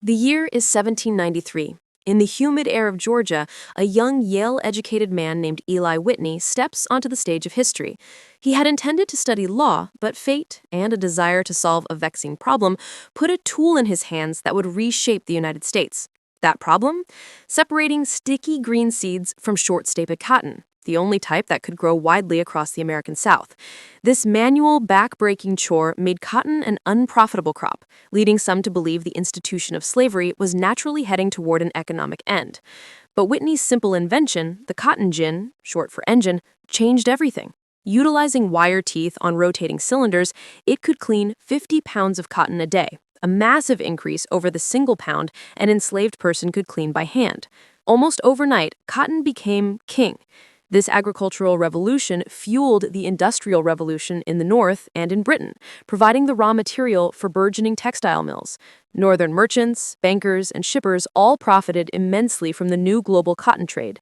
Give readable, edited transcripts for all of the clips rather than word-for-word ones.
The year is 1793. In the humid air of Georgia, a young Yale-educated man named Eli Whitney steps onto the stage of history. He had intended to study law, but fate and a desire to solve a vexing problem put a tool in his hands that would reshape the United States. That problem? Separating sticky green seeds from short-staped cotton, the only type that could grow widely across the American South. This manual, back-breaking chore made cotton an unprofitable crop, leading some to believe the institution of slavery was naturally heading toward an economic end. But Whitney's simple invention, the cotton gin, short for engine, changed everything. Utilizing wire teeth on rotating cylinders, it could clean 50 pounds of cotton a day, a massive increase over the single pound an enslaved person could clean by hand. Almost overnight, cotton became king. This agricultural revolution fueled the Industrial Revolution in the North and in Britain, providing the raw material for burgeoning textile mills. Northern merchants, bankers, and shippers all profited immensely from the new global cotton trade.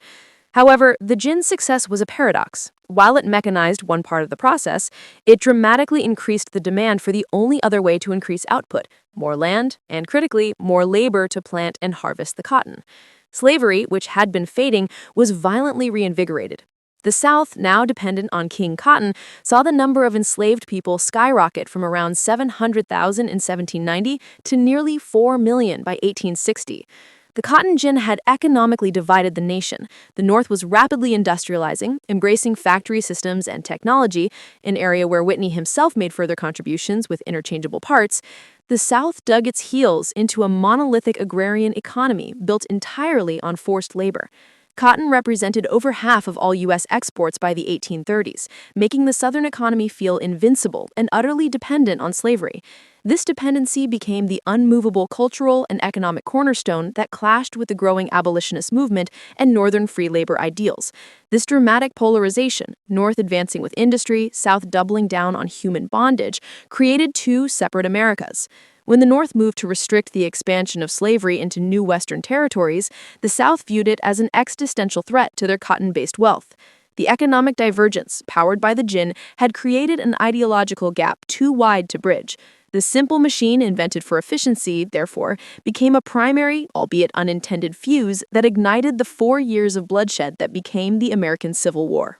However, the gin's success was a paradox. While it mechanized one part of the process, it dramatically increased the demand for the only other way to increase output: more land, and critically, more labor to plant and harvest the cotton. Slavery, which had been fading, was violently reinvigorated. The South, now dependent on King Cotton, saw the number of enslaved people skyrocket from around 700,000 in 1790 to nearly 4 million by 1860. The cotton gin had economically divided the nation. The North was rapidly industrializing, embracing factory systems and technology, an area where Whitney himself made further contributions with interchangeable parts. The South dug its heels into a monolithic agrarian economy built entirely on forced labor. Cotton represented over half of all U.S. exports by the 1830s, making the Southern economy feel invincible and utterly dependent on slavery. This dependency became the unmovable cultural and economic cornerstone that clashed with the growing abolitionist movement and Northern free labor ideals. This dramatic polarization, North advancing with industry, South doubling down on human bondage, created two separate Americas. When the North moved to restrict the expansion of slavery into new Western territories, the South viewed it as an existential threat to their cotton-based wealth. The economic divergence, powered by the gin, had created an ideological gap too wide to bridge. The simple machine invented for efficiency, therefore, became a primary, albeit unintended, fuse that ignited the 4 years of bloodshed that became the American Civil War.